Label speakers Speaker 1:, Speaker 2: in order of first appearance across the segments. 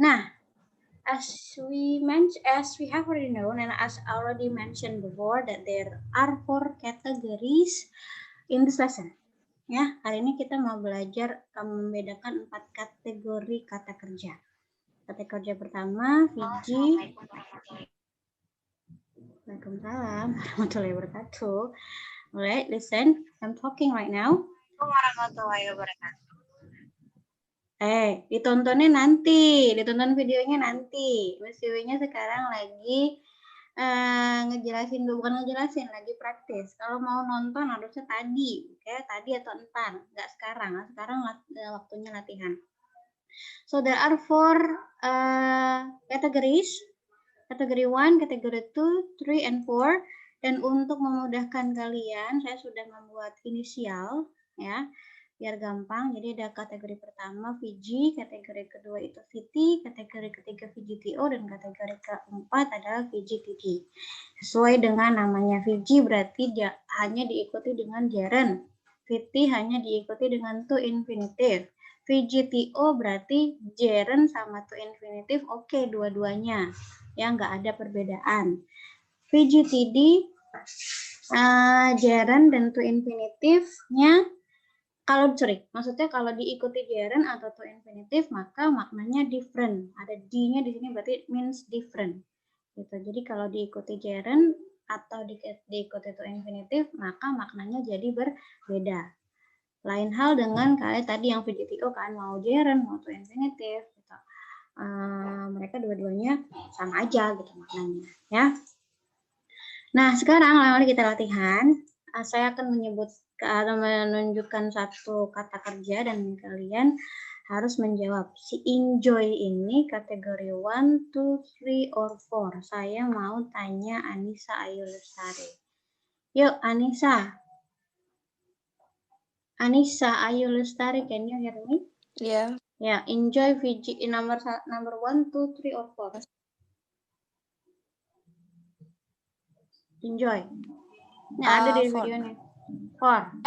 Speaker 1: Nah, as we have already known and as already mentioned before that there are 4 categories in this lesson. Ya, hari ini kita mau belajar membedakan 4 kategori kata kerja. Kata kerja pertama, Fiji. Waalaikumsalam warahmatullahi wabarakatuh. Alright, listen, I'm talking right now.
Speaker 2: Warahmatullahi wabarakatuh.
Speaker 1: Ditontonnya nanti, ditonton videonya nanti. Mas Dewinya sekarang lagi ngejelasin, bukan ngejelasin, lagi praktis. Kalau mau nonton harusnya tadi, oke? Tadi atau entar, nggak sekarang. Nah, sekarang waktunya latihan. So there are 4 categories. Kategori 1, kategori 2, 3, and 4. Dan untuk memudahkan kalian, saya sudah membuat inisial, ya, biar gampang. Jadi ada kategori pertama Fiji, kategori kedua itu VT, kategori ketiga VGTO, dan kategori keempat adalah VGTT. Sesuai dengan namanya, Fiji berarti hanya diikuti dengan gerund, VT hanya diikuti dengan to infinitive, VGTO berarti gerund sama to infinitive oke, dua-duanya, ya nggak ada perbedaan. VGTD gerund dan to infinitive-nya maksudnya kalau diikuti gerund atau to infinitive maka maknanya different. Ada D-nya di sini berarti means different. Gitu. Jadi kalau diikuti gerund atau diikuti to infinitive maka maknanya jadi berbeda. Lain hal dengan kayak tadi yang VGTO kan mau gerund mau to infinitive gitu. Mereka dua-duanya sama aja gitu maknanya, ya. Nah, sekarang mari kita latihan. Saya akan menunjukkan satu kata kerja dan kalian harus menjawab. Si enjoy ini kategori 1, 2, 3, or 4. Saya mau tanya Anissa Ayu Lestari. Yuk, Anissa. Anissa Ayu Lestari, can you hear me?
Speaker 2: Yeah.
Speaker 1: Ya, enjoy Fiji number 1, 2, 3, or 4. Enjoy. Ini ada di videonya. 4.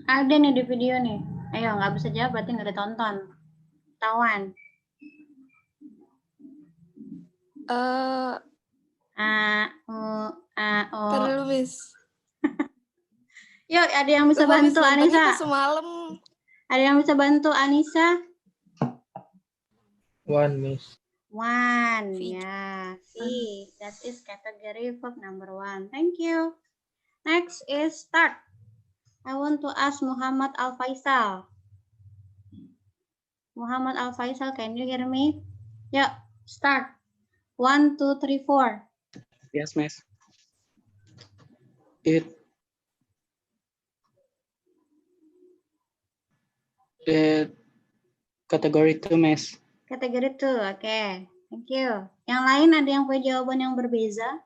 Speaker 1: Ada nih di video nih. Ayo, nggak bisa jawab berarti nggak ditonton. Tawan.
Speaker 2: Terlalu Miss.
Speaker 1: Yuk, ada yang bisa bantu Anissa?
Speaker 2: Semalam.
Speaker 1: Ada yang bisa bantu Anissa?
Speaker 3: 1, Miss.
Speaker 1: 1, ya. See, that is category verb number 1. Thank you. Next is start. I want to ask Muhammad Al Faisal. Muhammad Al Faisal, can you hear me? Yuk, start. 1, 2, 3, 4.
Speaker 3: Yes, Miss. It kategori 2, Miss.
Speaker 1: Kategori 2, oke. Thank you. Yang lain ada yang punya jawaban yang berbeza?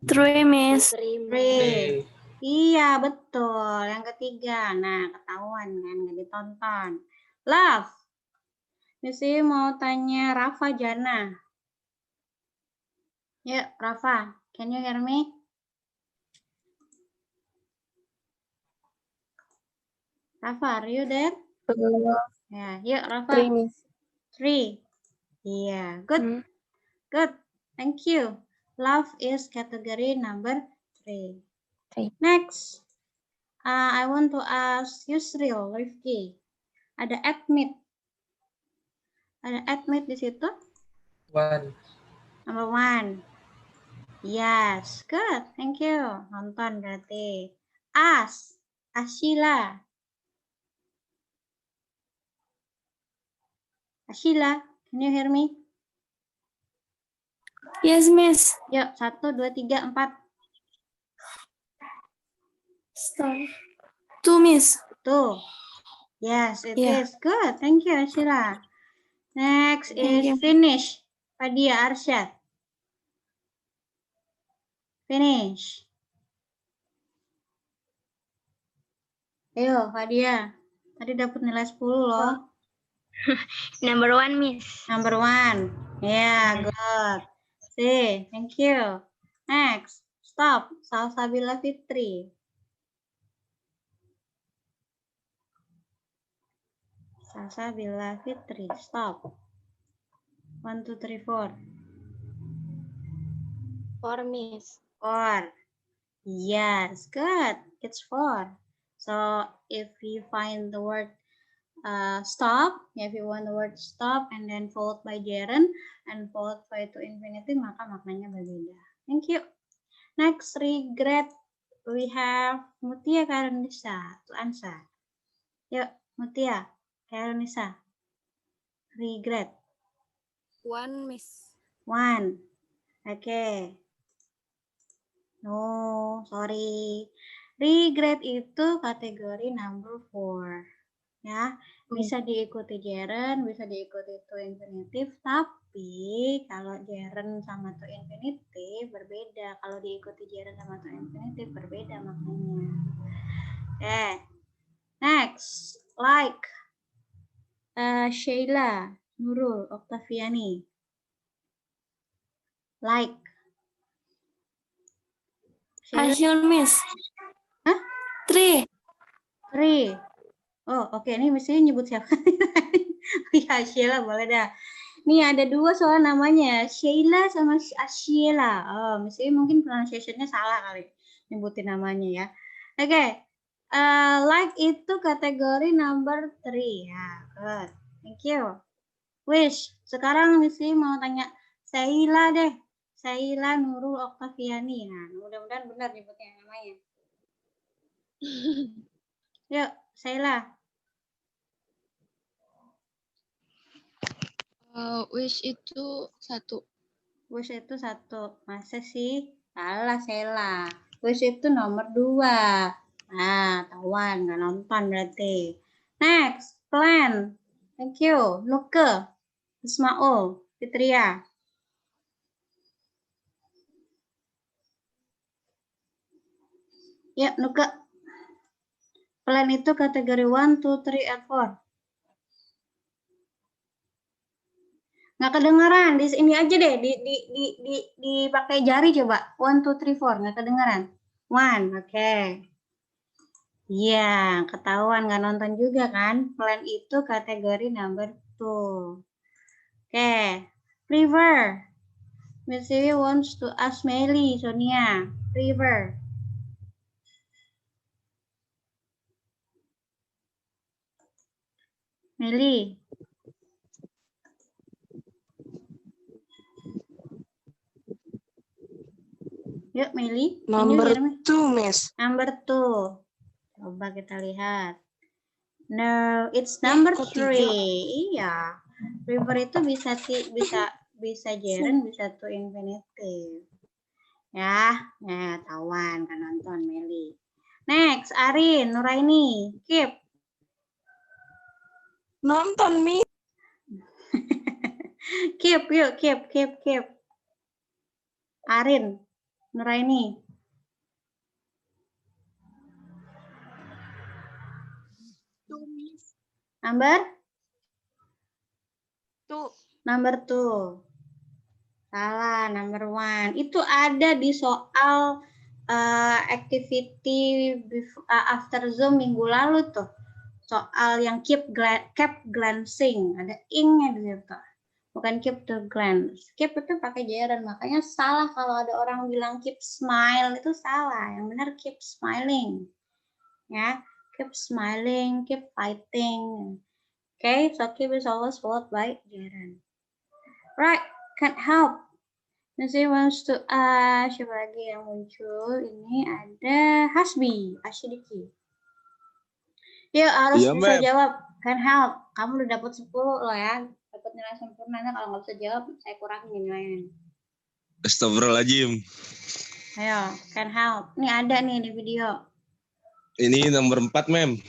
Speaker 2: 3, Miss.
Speaker 1: 3. Iya, betul. Yang ketiga. Nah, ketahuan kan, nggak ditonton. Love. Misi mau tanya Rafa Jana. Yuk, Rafa. Can you hear me? Rafa, are you there? Ya, yuk Rafa.
Speaker 2: 3, Miss.
Speaker 1: 3. Iya, good. Good. Thank you. Love is category number 3. Next. I want to ask Yusril Rifki. Ada admit. Ada admit di situ?
Speaker 3: 1.
Speaker 1: Number 1. Yes, good. Thank you. Nonton berarti. As. Ashila. Ashila, can you hear me?
Speaker 2: Yes, Miss.
Speaker 1: Yuk, 1, 2, 3, 4.
Speaker 2: Start. 2, Miss.
Speaker 1: 2. Yes, it is. Good. Thank you, Ashila. Next is finish. Fadia Arsyad. Finish. Ayo, Fadia. Tadi dapat nilai 10 loh.
Speaker 2: Number 1, Miss.
Speaker 1: Number 1. Yeah, good. See, thank you. Next, stop. Salsabila Fitri. Sasa, Bila, Fitri. Stop. 1, 2, 3, 4.
Speaker 2: 4, Miss.
Speaker 1: 4. Yes, good. It's 4. So if you find the word stop, if you want the word stop and then followed by gerund and followed by to infinitive, maka maknanya berbeda. Thank you. Next, regret. We have Mutia Karenisa to answer. Yuk, Mutia Karenisa. Regret.
Speaker 2: 1, Miss.
Speaker 1: 1. Okay. No, sorry. Regret itu kategori number 4. Ya, bisa diikuti gerund, bisa diikuti to infinitive, tapi kalau gerund sama to infinitive berbeda. Kalau diikuti gerund sama to infinitive berbeda maknanya. Oke. Next, like Sheila, Nurul, Oktaviani. Like. Sheila,
Speaker 2: Hasil, Miss.
Speaker 1: Hah?
Speaker 2: 3.
Speaker 1: 3. Oh, oke. Ini mesti nyebut siapa? Ya, Sheila boleh dah. Nih ada 2 soal namanya, Sheila sama Sheila. Oh, mesti mungkin pronunciation-nya salah kali nyebutin namanya ya. Oke. Like itu kategori number 3 ya. Good. Thank you. Wish. Sekarang mesti mau tanya Sheila deh. Sheila Nurul Oktaviani. Nah, mudah-mudahan benar nyebutnya namanya. Yuk, Sheila.
Speaker 2: Wish itu 1.
Speaker 1: Wish itu 1. Masa sih? Salah, Sheila. Wish itu nomor 2. Nah, tawan. Nggak nonton berarti. Next, plan. Thank you. Nuke. Ismaul. Fitria. Ya, Nuke. Plan itu kategori 1, 2, 3, and 4. Nggak kedengeran. Di sini aja deh. Dipakai jari coba. 1, 2, 3, 4. Nggak kedengeran. 1. Oke. Iya, ketahuan nggak nonton juga kan? Plan itu kategori number 2. Oke. River. Miss Siwi wants to ask Meli, Sonia. River. Meli. Yuk, Meli.
Speaker 4: Number 2, Miss.
Speaker 1: Number 2. Coba kita lihat. No, it's number 3. Iya. River itu bisa gerund, bisa to infinitive. Ya, tawan kan nonton Meli. Next, Arin, Nuraini, Keep.
Speaker 4: Nonton, Miss.
Speaker 1: Keep, yuk, keep. Arin, Nuraini. Number?
Speaker 2: 2.
Speaker 1: Number 2. Salah, number 1. Itu ada di soal activity after Zoom minggu lalu tuh. Soal yang keep glancing. Ada ing-nya di situ. Bukan keep to glance. Keep itu pakai gerund. Makanya salah kalau ada orang bilang keep smile. Itu salah. Yang benar keep smiling. Ya, keep smiling, keep fighting. Okay, so keep is always followed by gerund. Right, can't help. Nanti wants to siapa lagi yang muncul? Ini ada Hasbi, Asyidiki. Yuk harus bisa jawab. Can't help. Kamu udah dapat 10 loh ya. Dapat nilai sempurna. Kalau nggak bisa jawab, saya kurangin nilainya.
Speaker 5: Astagfirullahaladzim.
Speaker 1: Ayo, can't help. Ini ada nih di video.
Speaker 5: Ini nomor 4, Mem.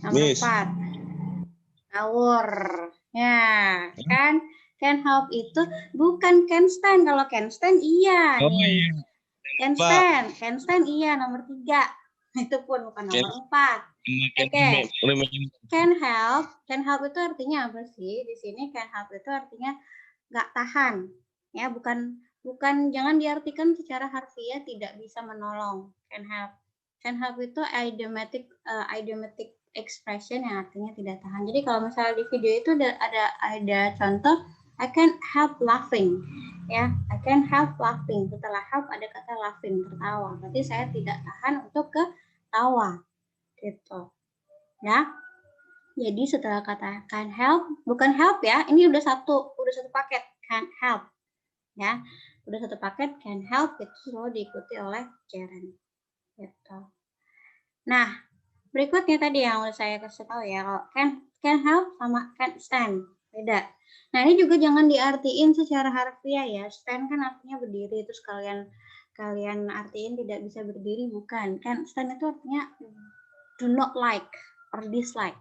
Speaker 1: Nomor
Speaker 5: Miss.
Speaker 1: 4. Ngawur. Ya, kan? Can help itu bukan can stand. Kalau can stand iya.
Speaker 5: Oh,
Speaker 1: Nih.
Speaker 5: iya.
Speaker 1: Can stand iya nomor 3. Itu pun bukan nomor 4. Oke. Can help itu artinya apa sih? Di sini can help itu artinya nggak tahan. Ya, bukan jangan diartikan secara harfiah tidak bisa menolong. Can help itu idiomatic expression yang artinya tidak tahan. Jadi kalau misalnya di video itu ada contoh I can't help laughing. Ya, I can't help laughing. Setelah help ada kata laughing, tertawa. Berarti saya tidak tahan untuk ketawa. Gitu. Ya. Jadi setelah kata can't help, bukan help ya. Ini udah satu paket can't help. Ya. Udah satu paket can't help itu selalu diikuti oleh gerund. Gitu. Nah, berikutnya tadi yang udah saya kasih tahu ya, kalau can help sama can't stand, beda. Nah, ini juga jangan diartiin secara harfiah ya. Stand kan artinya berdiri, terus kalian artiin tidak bisa berdiri, bukan. Can't stand itu artinya do not like or dislike.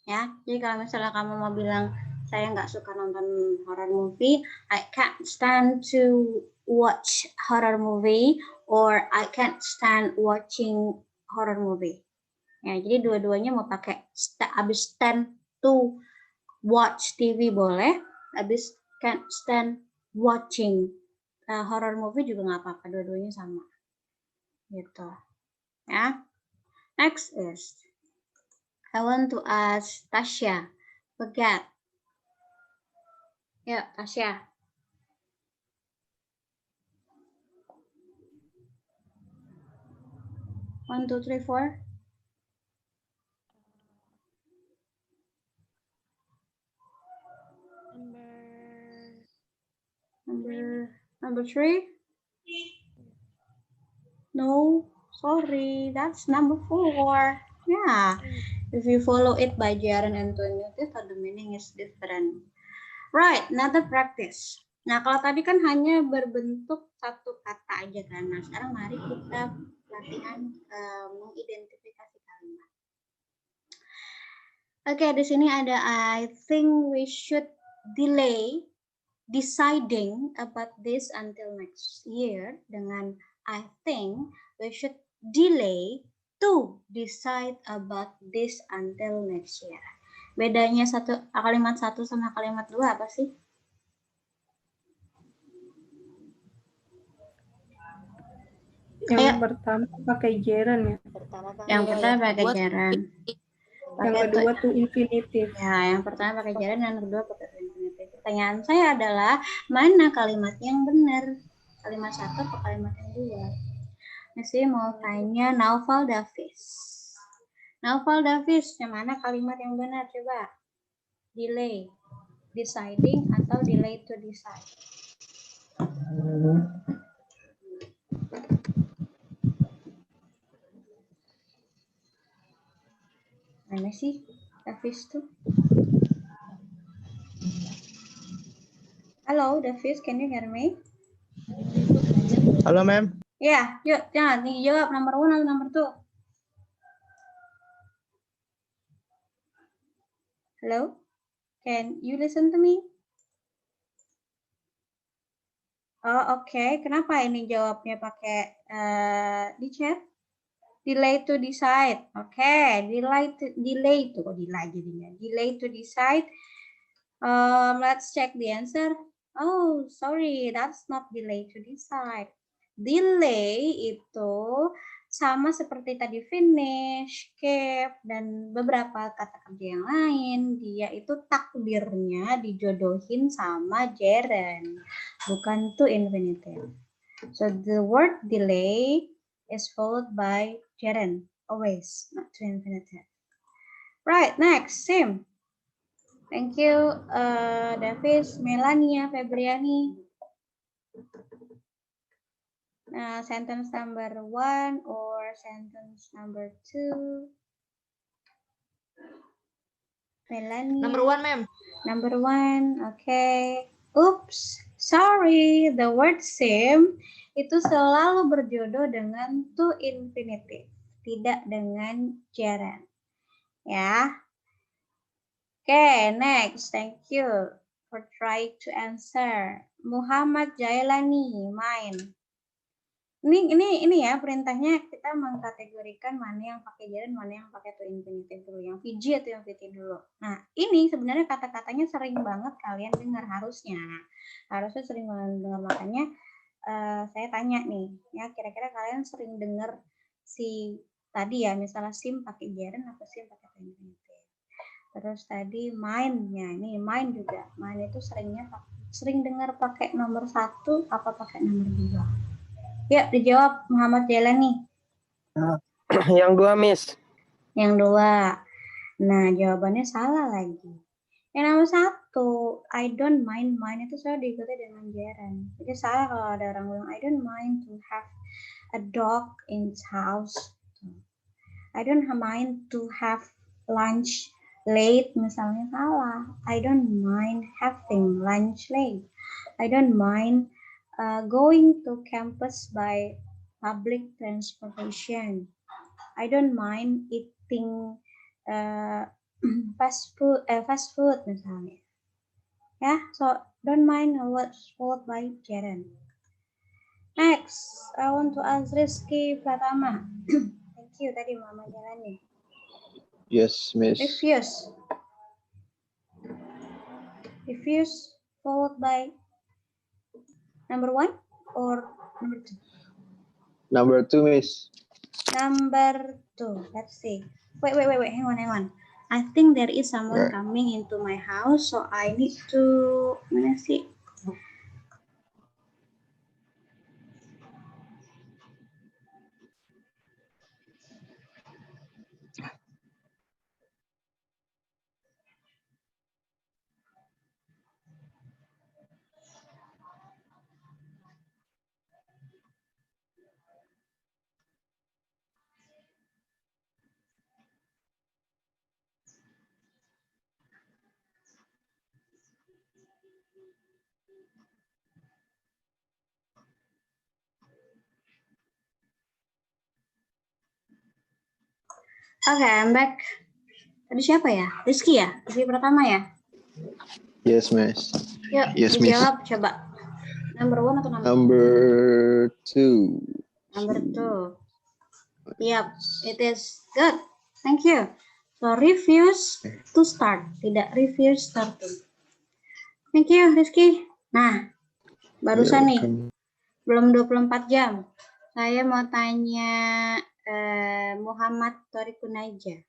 Speaker 1: Ya, jadi kalau misalnya kamu mau bilang saya nggak suka nonton horror movie, I can't stand to watch horror movie, or I can't stand watching horror movie. Ya, jadi dua-duanya mau pakai abis stand to watch TV boleh, abis can't stand watching horror movie juga nggak apa-apa, dua-duanya sama. Gitu. Ya. Next is I want to ask Tasya. Forget. Ya, Tasya. One, two, three, four. Number three. No, sorry, that's number 4. Yeah, if you follow it by Jaren and Antonius, the meaning is different. Right, another practice. Nah, kalau tadi kan hanya berbentuk satu kata aja kan. Nah, sekarang mari kita latihan mengidentifikasi kalimat. Oke, di sini ada I think we should delay deciding about this until next year dengan I think we should delay to decide about this until next year. Bedanya kalimat satu sama kalimat dua apa sih?
Speaker 6: Yang pertama pakai gerund ya.
Speaker 1: Yang pertama pakai gerund.
Speaker 6: Yang kedua tuh infinitif.
Speaker 1: Ya, yang pertama pakai gerund, yang kedua pakai infinitif. Pertanyaan saya adalah mana kalimat yang benar? Kalimat satu atau kalimat yang dua? Mesti mau tanya Naufal Davis. Naufal Davis, yang mana kalimat yang benar? Coba. Delay, deciding atau delay to decide? Mana sih Davis tuh? Halo Davis, can you hear me?
Speaker 3: Halo, Ma'am.
Speaker 1: Ya, yuk jangan dijawab nomor 1 atau nomor 2. Hello, can you listen to me? Oh, oke. Kenapa ini jawabnya pakai di chat? Delay to decide. Oke, delay to delay jadinya. Delay to decide. Let's check the answer. Oh, sorry, that's not delay to decide. Delay itu sama seperti tadi finish, keep, dan beberapa kata kerja yang lain. Dia itu takdirnya dijodohin sama gerund, bukan to infinitive. So the word delay is followed by gerund, always, not to infinitive. Right, next, Sim. Thank you, Davis, Melania, Febriani. Sentence number 1 or sentence number 2? Melanie.
Speaker 7: Number 1, ma'am.
Speaker 1: Number 1, okay. Oops, sorry, the word same itu selalu berjodoh dengan to infinitive, tidak dengan gerund. Ya. Okay, next. Thank you for trying to answer. Muhammad Jailani, mine. Ini ya perintahnya kita mengkategorikan mana yang pakai gerund, mana yang pakai to infinitive dulu, yang VG atau yang VT dulu. Nah, ini sebenarnya kata-katanya sering banget kalian dengar harusnya sering banget dengar, makanya saya tanya nih, ya kira-kira kalian sering dengar si tadi ya, misalnya sim pakai gerund atau sim pakai infinitive. Terus tadi mine-nya, ini mine juga. Mine itu sering dengar pakai nomor 1 apa pakai nomor 2? Ya, dijawab Muhammad Jelani.
Speaker 3: Yang 2, Miss.
Speaker 1: Yang 2. Nah, jawabannya salah lagi. Yang nomor 1, I don't mind, mine itu selalu diikuti dengan gerund. Jadi salah kalau ada orang bilang I don't mind to have a dog in the house. I don't mind to have lunch late, misalnya salah. I don't mind having lunch late. I don't mind going to campus by public transportation. I don't mind eating fast food misalnya. Ya, so don't mind what's followed by gerund. Next, I want to ask Rizky Pratama. Thank you tadi Mama Jalani.
Speaker 7: Yes, Miss.
Speaker 1: Refuse followed by number 1 or number 2?
Speaker 7: Number 2, Miss.
Speaker 1: Number 2. Let's see. Wait. Hang on. I think there is someone coming into my house, so I need to. Mana sih? Oke, I'm back. Tadi siapa ya? Rizky ya? Rizky Pratama ya?
Speaker 7: Yes, Miss.
Speaker 1: Yuk,
Speaker 7: Yes, Miss.
Speaker 1: dijawab coba. Number 1 atau
Speaker 7: Number 2.
Speaker 1: Number 2. Yep, it is good. Thank you. So refuse to start, tidak refuse starting. Thank you, Rizky. Nah, barusan nih, belum 24 jam. Saya mau tanya Muhammad Torikunaija.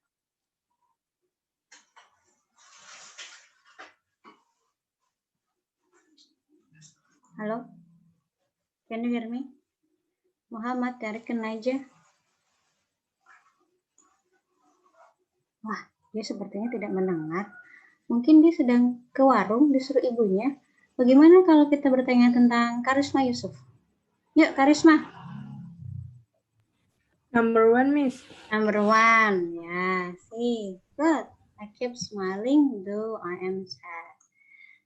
Speaker 1: Halo? Can you hear me? Muhammad Torikunaija. Wah, dia sepertinya tidak mendengar. Mungkin dia sedang ke warung, disuruh ibunya. Bagaimana kalau kita bertanya tentang Karisma Yusuf? Yuk, Karisma.
Speaker 6: Number 1, Miss.
Speaker 1: Number 1. Yeah, see. Good. I keep smiling though I am sad.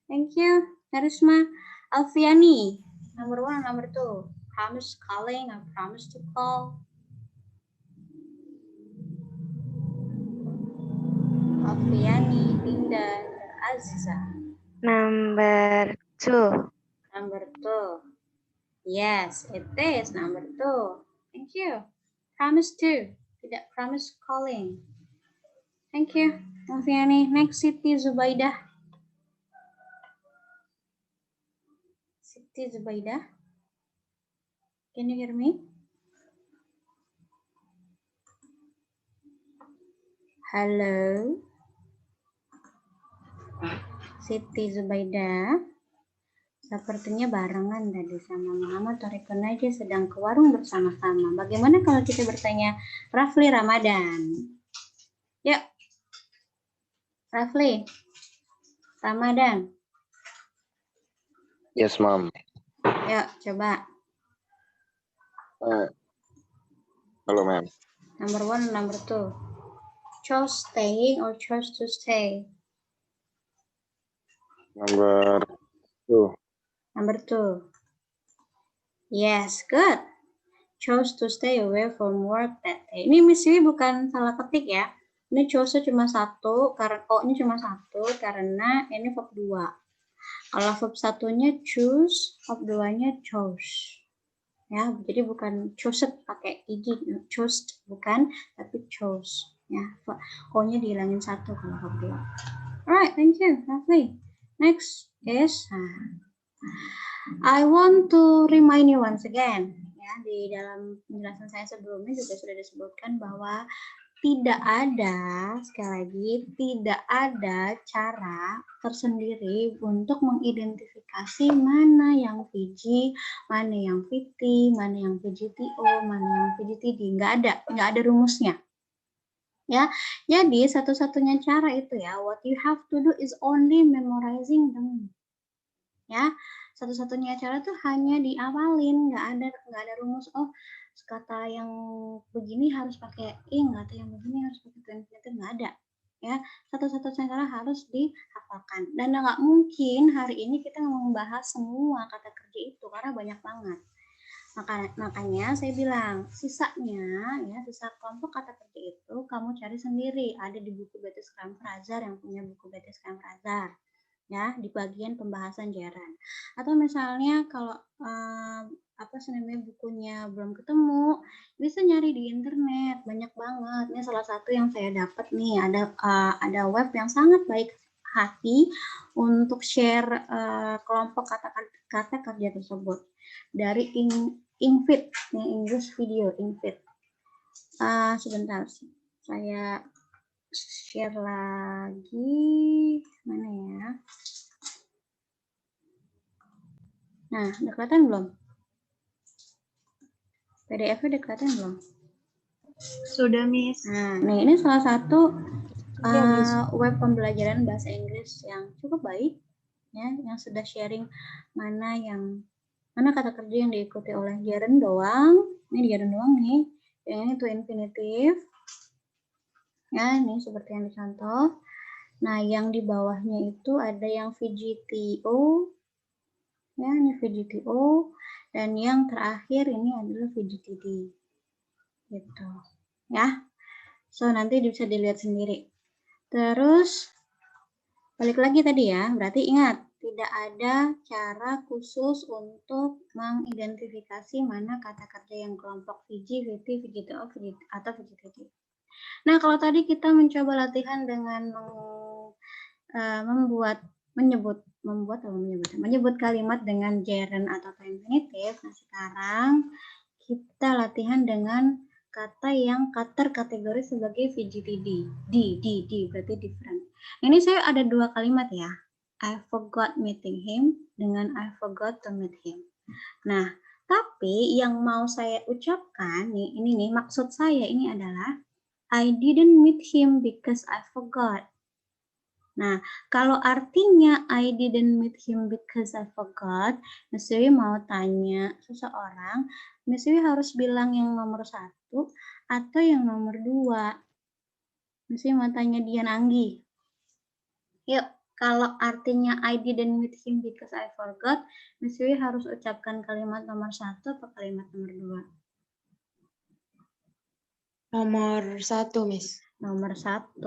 Speaker 1: Thank you, Karisma. Alfiani. Number 1, number 2. Promise calling, I promise to call. Alfiani, Dinda, Aziza.
Speaker 2: Number 2.
Speaker 1: Number 2. Yes, it is number 2. Thank you. Promise to, tidak promise calling. Thank you, Alfiani. Next, Siti Zubaidah. Siti Zubaidah. Can you hear me? Halo. Siti Zubaidah. Sepertinya barengan tadi sama Muhammad Torikunaija sedang ke warung bersama-sama. Bagaimana kalau kita bertanya Rafli Ramadan? Yuk. Rafli. Ramadan.
Speaker 7: Yes, Mom.
Speaker 1: Yuk, coba.
Speaker 7: Hello, ma'am.
Speaker 1: Number 1, number 2. Chose staying or chose to stay?
Speaker 7: Number 2.
Speaker 1: Number 2. Yes, good. Chose to stay away from work that day. Ini Miss Yui bukan salah ketik ya. Ini chose cuma 1, karena O-nya cuma 1 karena ini verb 2. Kalau verb 1-nya choose, verb 2-nya chose. Ya, jadi bukan chose pakai id, chose bukan, tapi chose. Ya, O-nya dihilangin 1 kalau verb 2. Alright, thank you. Lovely. Next is I want to remind you once again. ya di dalam penjelasan saya sebelumnya juga sudah disebutkan bahwa tidak ada, sekali lagi, tidak ada cara tersendiri untuk mengidentifikasi mana yang VG, mana yang VT, mana yang VGTO, mana yang VGTD. Nggak ada rumusnya. Ya, jadi satu-satunya cara itu ya, what you have to do is only memorizing them. Ya, satu-satunya cara tuh hanya diawalin, nggak ada rumus. Oh, kata yang begini harus pakai ing, kata yang begini harus pakai to infinitive, nggak ada. Ya, satu-satunya cara harus dihafalkan. Dan nggak mungkin hari ini kita membahas semua kata kerja itu karena banyak banget. Makanya saya bilang sisanya ya, sisa kelompok kata kerja itu kamu cari sendiri, ada di buku Betis Kram-Fraser yang punya buku Betis Kram-Fraser ya, di bagian pembahasan gerund. Atau misalnya kalau bukunya belum ketemu, bisa nyari di internet, banyak banget. Ini salah satu yang saya dapat nih, ada web yang sangat baik hati untuk share kelompok kata kerja tersebut dari Ingvid, English Video Ingvid. Sebentar, saya share lagi, mana ya? Nah, udah kelihatan belum? PDF-nya udah kelihatan belum?
Speaker 2: Sudah, Miss.
Speaker 1: Nah, ini salah satu web pembelajaran bahasa Inggris yang cukup baik, ya, yang sudah sharing mana kata kerja yang diikuti oleh gerund doang. Ini gerund doang nih. Yang ini to infinitive. Ya, ini seperti yang dicontoh. Nah, yang di bawahnya itu ada yang VGTO. Ya, ini VGTO. Dan yang terakhir ini adalah VGTD. Gitu. Ya. So, nanti bisa dilihat sendiri. Terus, balik lagi tadi ya. Berarti ingat, tidak ada cara khusus untuk mengidentifikasi mana kata kerja yang kelompok VG, VT, VGTO, atau VGTD. Nah, kalau tadi kita mencoba latihan dengan menyebut kalimat dengan gerund atau infinitive. Nah, sekarang kita latihan dengan kata yang terkategori sebagai VGTD. D berarti different. Ini saya ada dua kalimat ya. I forgot meeting him dengan I forgot to meet him. Nah, tapi yang mau saya ucapkan nih, ini nih maksud saya ini adalah I didn't meet him because I forgot. Nah, kalau artinya I didn't meet him because I forgot, Miss Dewi mau tanya seseorang, Miss Dewi harus bilang yang nomor 1 atau yang nomor 2. Miss Dewi mau tanya Dian Anggi. Yuk, kalau artinya I didn't meet him because I forgot, Miss Dewi harus ucapkan kalimat nomor 1 atau kalimat nomor 2?
Speaker 4: Nomor 1, Miss.
Speaker 1: Nomor 1.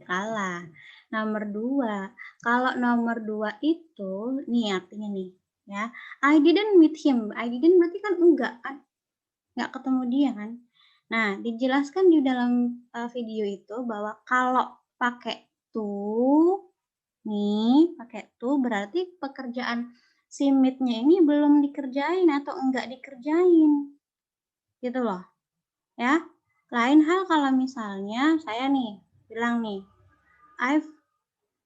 Speaker 1: Salah. Nomor 2. Kalau nomor 2 itu, nih artinya nih, ya. I didn't meet him. I didn't berarti kan enggak kan? Enggak ketemu dia kan? Nah, dijelaskan di dalam video itu bahwa kalau pakai to, nih, pakai to berarti pekerjaan si meet-nya ini belum dikerjain atau enggak dikerjain. Gitu loh. Ya, lain hal kalau misalnya saya nih bilang nih,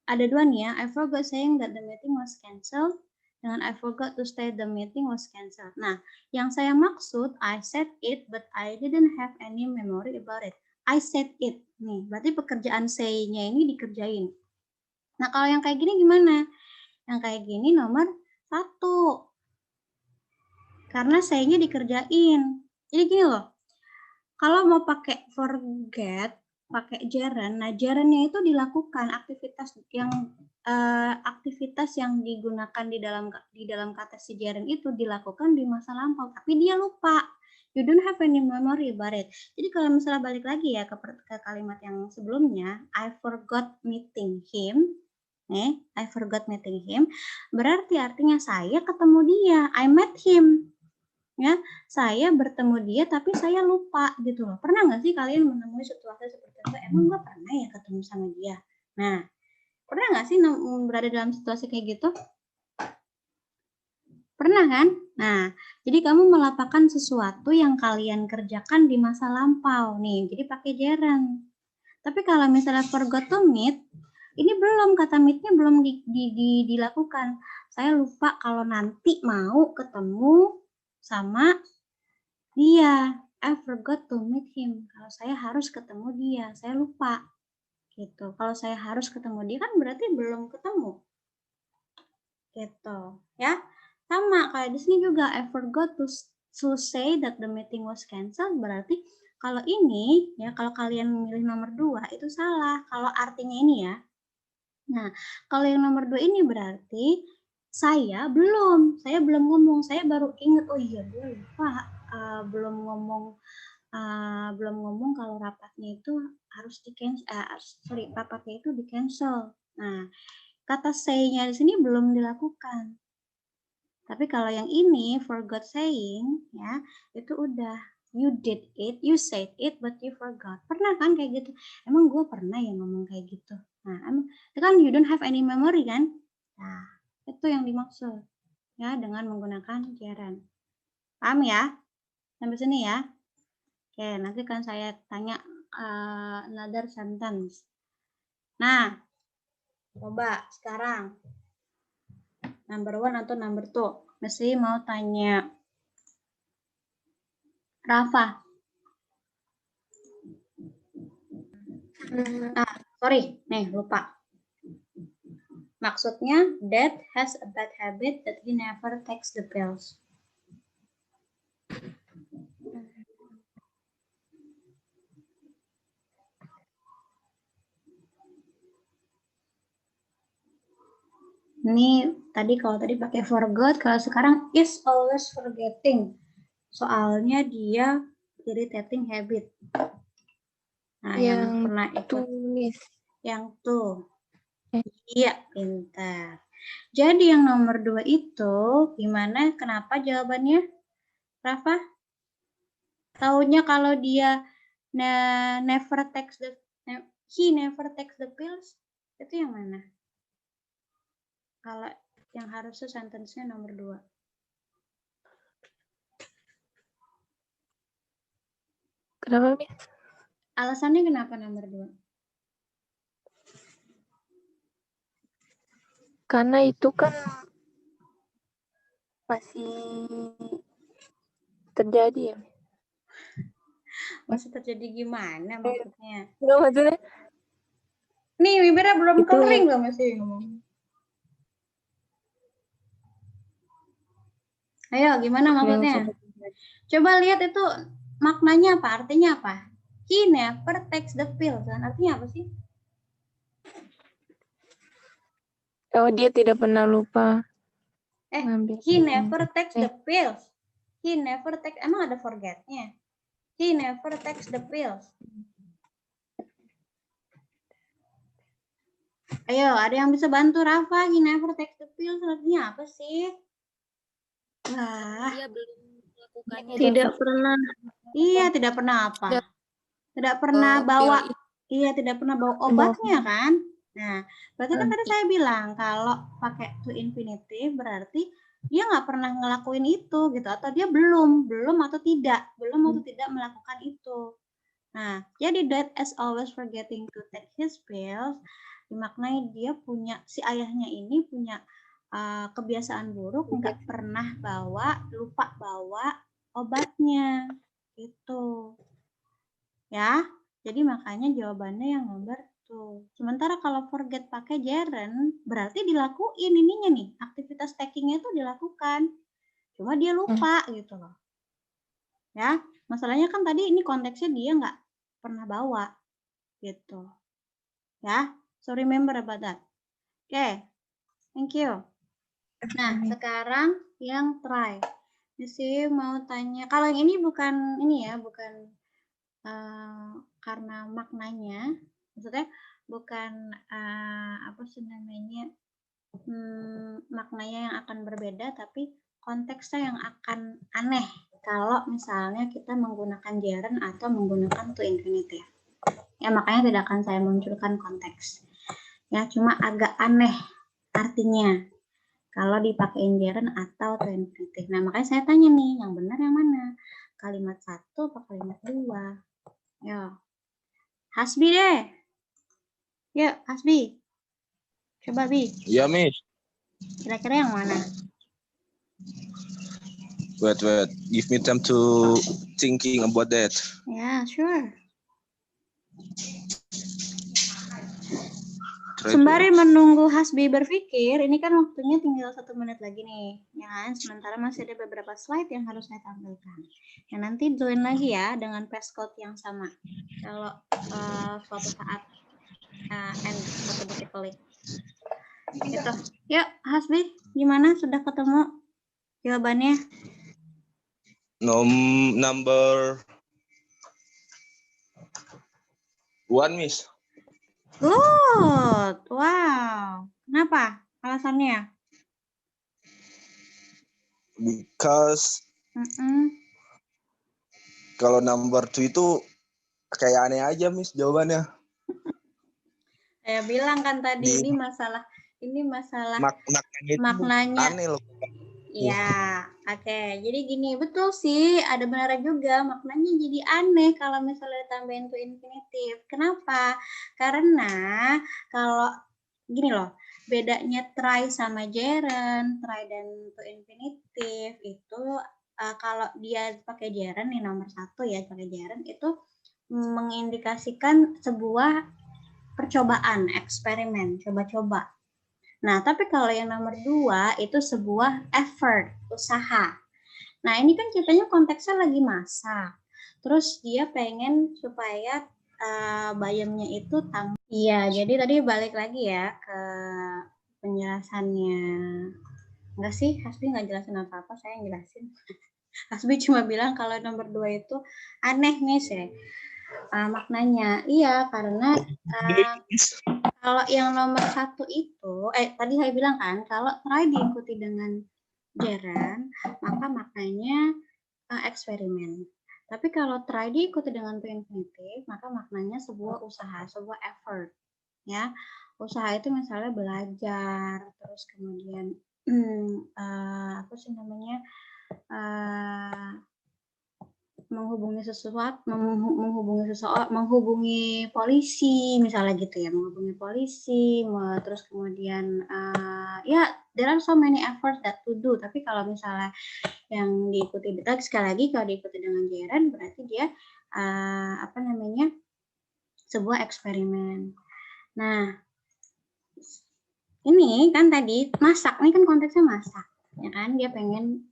Speaker 1: ada dua nih ya, I forgot saying that the meeting was cancelled dengan I forgot to say the meeting was cancelled. Nah, yang saya maksud I said it but I didn't have any memory about it. I said it nih, berarti pekerjaan say-nya ini dikerjain. Nah, kalau yang kayak gini gimana? Yang kayak gini nomor 1. Karena say-nya dikerjain. Jadi gini loh. Kalau mau pakai forget, pakai gerund, nah gerundnya itu dilakukan aktivitas yang digunakan di dalam kata si gerund itu dilakukan di masa lampau, tapi dia lupa. You don't have any memory about it. Jadi kalau misalnya balik lagi ya ke kalimat yang sebelumnya, I forgot meeting him. I forgot meeting him. Berarti artinya saya ketemu dia, I met him. Ya, saya bertemu dia tapi saya lupa gitu loh. Pernah nggak sih kalian menemui situasi seperti itu? Emang gue pernah ya ketemu sama dia? Nah, pernah nggak sih berada dalam situasi kayak gitu? Pernah kan? Nah, jadi kamu melakukan sesuatu yang kalian kerjakan di masa lampau nih. Jadi pakai gerund. Tapi kalau misalnya forgot to meet, ini belum, kata meet-nya belum dilakukan. Saya lupa kalau nanti mau ketemu sama dia. I forgot to meet him. Kalau saya harus ketemu dia, saya lupa. Gitu. Kalau saya harus ketemu dia kan berarti belum ketemu. Gitu, ya. Sama kayak di sini juga, I forgot to say that the meeting was cancelled, berarti kalau ini ya, kalau kalian memilih nomor 2 itu salah kalau artinya ini ya. Nah, kalau yang nomor 2 ini berarti saya belum ngomong, saya baru ingat, oh iya gue lupa belum ngomong kalau rapatnya itu harus rapatnya itu di cancel. Nah, kata say-nya di sini belum dilakukan. Tapi kalau yang ini forgot saying ya, itu udah you did it, you said it but you forgot. Pernah kan kayak gitu? Emang gue pernah ya ngomong kayak gitu. Nah, itu kan you don't have any memory kan? Nah, itu yang dimaksud ya dengan menggunakan gerund. Paham ya? Sampai sini ya. Oke, nanti kan saya tanya another sentence. Nah, coba sekarang number 1 atau number 2? Mesti mau tanya Rafa. Sorry, nih lupa. Maksudnya, Dad has a bad habit that he never takes the pills. Ini kalau tadi pakai forgot, kalau sekarang is always forgetting. Soalnya dia irritating habit. Nah, yang pernah ikut yang tuh. Iya, pintar. Jadi yang nomor 2 itu gimana? Kenapa jawabannya? Rafa? Taunya kalau dia he never takes the pills, itu yang mana? Kalau yang harusnya sentence-nya nomor 2.
Speaker 2: Kenapa, Miss?
Speaker 1: Alasannya kenapa nomor 2?
Speaker 2: Karena itu kan masih terjadi ya.
Speaker 1: Masih terjadi gimana maksudnya?
Speaker 2: Enggak, maksudnya
Speaker 1: Nih, bibirnya belum
Speaker 2: itu
Speaker 1: kering loh masih ngomong. Ayo, gimana maksudnya? Coba lihat itu maknanya apa? Artinya apa? He never takes the pills. Artinya apa sih?
Speaker 2: Oh, dia tidak pernah lupa.
Speaker 1: He never takes the pills. He never takes, emang ada forget-nya? He never takes the pills. Ayo, ada yang bisa bantu Rafa? He never takes the pills. Artinya apa sih? Wah.
Speaker 8: Dia belum melakukannya.
Speaker 6: Tidak pernah.
Speaker 1: Iya, tidak pernah apa? Tidak pernah bawa. Iya, tidak pernah bawa obatnya kan? Nah, berarti kan tadi saya bilang kalau pakai to infinitive berarti dia nggak pernah ngelakuin itu gitu, atau dia belum atau tidak melakukan itu. Nah, jadi Dad is always forgetting to take his pills dimaknai dia punya, si ayahnya ini punya kebiasaan buruk, nggak pernah lupa bawa obatnya gitu ya. Jadi makanya jawabannya yang nomor tuh. Sementara kalau forget pakai gerund berarti dilakuin ininya nih, aktivitas takingnya tuh dilakukan, cuma dia lupa gitu loh ya. Masalahnya kan tadi ini konteksnya dia nggak pernah bawa gitu ya. So remember about that. Oke, thank you. Nah, sekarang yang try. Misi mau tanya, kalau yang ini bukan ini ya, bukan karena maknanya, maksudnya bukan apa sih namanya, maknanya yang akan berbeda, tapi konteksnya yang akan aneh kalau misalnya kita menggunakan gerund atau menggunakan to infinitive. Ya, makanya tidak akan saya munculkan konteks. Ya, cuma agak aneh artinya. kalau dipakein gerund atau to infinitive. Nah, makanya saya tanya nih, yang benar yang mana? Kalimat 1 atau kalimat 2? Yo. Hasbi deh. Yuk, Hasbi. Coba, Bi.
Speaker 5: Ya, Miss.
Speaker 1: Kira-kira yang mana?
Speaker 5: Wait. Give me time to thinking about that.
Speaker 1: Ya, sure.
Speaker 5: Try
Speaker 1: Sembari menunggu Hasbi berpikir, ini kan waktunya tinggal 1 menit lagi nih, ya kan? Sementara masih ada beberapa slide yang harus saya tampilkan. Ya, nanti join lagi ya dengan passcode yang sama. Kalau suatu saat end automatically. Gitu. Yuk, Hasbi, gimana? Sudah ketemu jawabannya?
Speaker 5: Number 1, Miss.
Speaker 1: Good. Wow. Kenapa? Alasannya?
Speaker 5: Because
Speaker 1: Mm-mm.
Speaker 5: kalau number 2 itu kayak aneh aja, Miss, jawabannya.
Speaker 1: Saya bilang kan tadi
Speaker 5: Di-
Speaker 1: ini masalah
Speaker 5: Maknanya itu
Speaker 1: maknanya.
Speaker 5: aneh loh.
Speaker 1: Iya, oke. Jadi gini, betul sih, ada benarnya juga. Maknanya jadi aneh kalau misalnya ditambahin to infinitive. Kenapa? Karena kalau gini loh, bedanya try sama gerund, try dan to infinitive itu kalau dia pakai gerund nih nomor 1 ya, pakai gerund itu mengindikasikan sebuah percobaan, eksperimen, coba-coba. Nah, tapi kalau yang nomor 2 itu sebuah effort, usaha. Nah, ini kan ceritanya konteksnya lagi masak. Terus dia pengen supaya bayamnya itu tambah. Iya, jadi tadi balik lagi ya ke penjelasannya. Enggak sih, Hasbi nggak jelasin apa-apa, saya yang jelasin. Hasbi cuma bilang kalau nomor 2 itu aneh nih sih. Maknanya. Iya, karena kalau yang nomor 1 itu, tadi saya bilang kan, kalau try diikuti dengan gerund, maka maknanya eksperimen. Tapi kalau try diikuti dengan to infinitive, maka maknanya sebuah usaha, sebuah effort. Ya, usaha itu misalnya belajar, terus kemudian apa sih namanya, menghubungi sesuatu, menghubungi polisi misalnya gitu ya, menghubungi polisi, terus kemudian ya there are so many efforts that to do. Tapi kalau misalnya yang diikuti sekali lagi kalau diikuti dengan gerund berarti dia apa namanya, sebuah eksperimen. Nah, ini kan tadi masak, ini kan konteksnya masak, ya kan? Dia pengen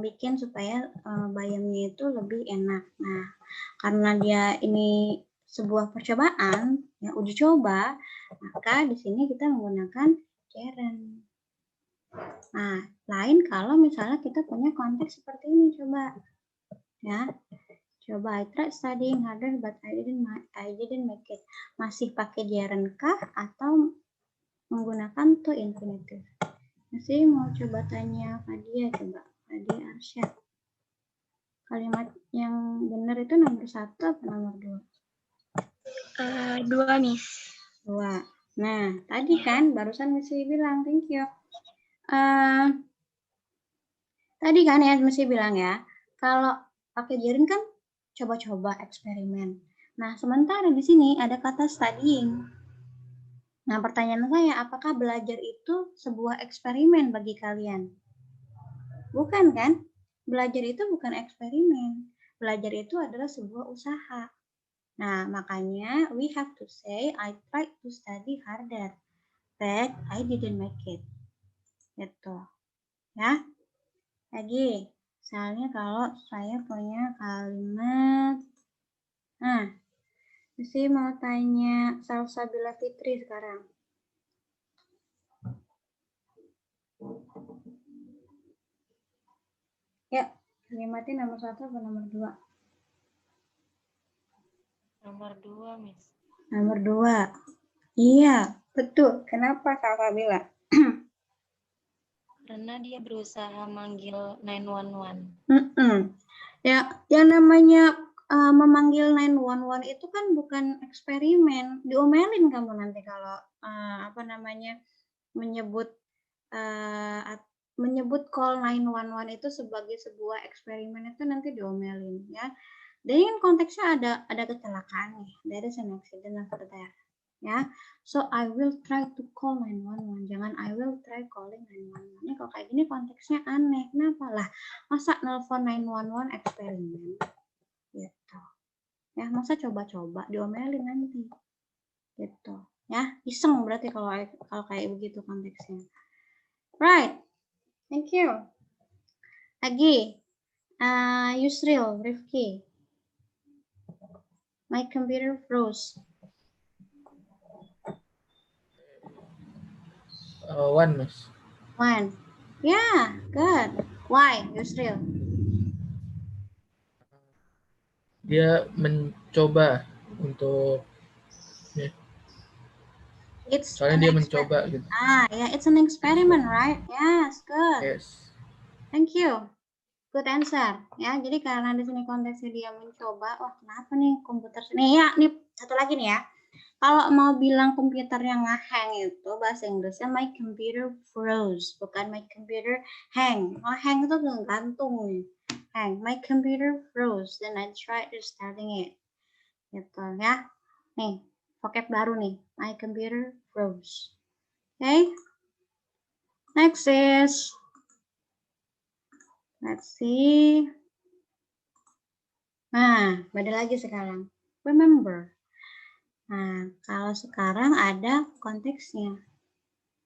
Speaker 1: bikin supaya bayamnya itu lebih enak. Nah, karena dia ini sebuah percobaan, ya uji coba, maka di sini kita menggunakan gerund. Nah, lain kalau misalnya kita punya konteks seperti ini, coba, ya, coba I tried studying harder but I didn't make it. Masih pakai gerund kah atau menggunakan to infinitive? Masih mau coba tanya Fadia, coba. Fadia Arsyad. Kalimat yang benar itu nomor 1 atau nomor 2?
Speaker 2: 2, Miss.
Speaker 1: 2. Nah, tadi kan barusan Missy bilang, thank you. Tadi kan ya Missy bilang ya, kalau pakai gerund kan coba-coba, eksperimen. Nah, sementara di sini ada kata studying. Nah, pertanyaan saya, apakah belajar itu sebuah eksperimen bagi kalian? Bukan kan? Belajar itu bukan eksperimen. Belajar itu adalah sebuah usaha. Nah, makanya we have to say I tried to study harder, but I didn't make it. Gitu. Ya. Lagi, misalnya kalau saya punya kalimat, nah, Mesti mau tanya Salsabila Fitri sekarang. Ya, kalimatnya nomor 1 atau nomor 2?
Speaker 4: Nomor 2, Miss.
Speaker 1: Nomor 2. Iya, betul. Kenapa Salsabila?
Speaker 4: Karena dia berusaha manggil 911.
Speaker 1: Ya, yang namanya memanggil 911 itu kan bukan eksperimen. Diomelin kamu nanti kalau apa namanya menyebut menyebut call 911 itu sebagai sebuah eksperimen itu nanti diomelin ya. Dan ini konteksnya ada kecelakaan nih. There is an accident after that. Ya. So I will try to call 911. Jangan I will try calling 911. Ini kalau kayak gini konteksnya aneh. Kenapa lah? Masa nelfon 911 eksperimen? Gitu. Ya, masa coba-coba diomelin nanti. Gitu. Ya, iseng berarti kalau kayak begitu konteksnya. Right. Thank you. Lagi, Yusril, Rifki. My computer froze.
Speaker 8: One, Miss.
Speaker 1: One. Yeah, good. Why, Yusril?
Speaker 8: Dia mencoba untuk soalnya dia mencoba gitu.
Speaker 1: Yeah, it's an experiment, right? Yes, good.
Speaker 8: Yes.
Speaker 1: Thank you. Good answer. Ya, jadi karena di sini konteksnya dia mencoba, wah kenapa nih komputer sini? Ya, nih satu lagi nih ya. Kalau mau bilang komputer yang nge-hang itu bahasa Inggrisnya my computer froze, bukan my computer hang. Oh, hang itu gantung nih. Hang, my computer froze, then I tried restarting it. Gitu ya. Nih, vocab baru nih. My computer froze. Okay. Next is, let's see. Nah, beda lagi sekarang. Remember. Nah, kalau sekarang ada konteksnya.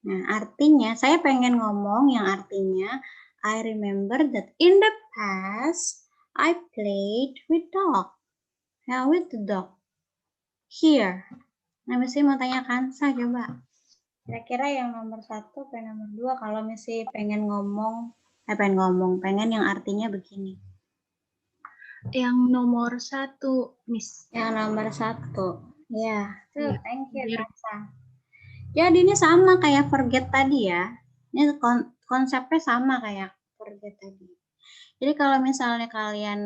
Speaker 1: Nah, artinya, saya pengen ngomong yang artinya, I remember that in the past, I played with dog. Yeah, with the dog. Here. Nah, mesti mau tanyakan, saya coba. Kira-kira yang nomor 1 atau nomor 2 kalau mesti pengen ngomong, pengen yang artinya begini.
Speaker 6: Yang nomor 1, Miss.
Speaker 1: Yang nomor 1. Ya, tuh, thank you, Nasa. Jadi ini sama kayak forget tadi ya. Ini konsepnya sama kayak forget tadi. Jadi kalau misalnya kalian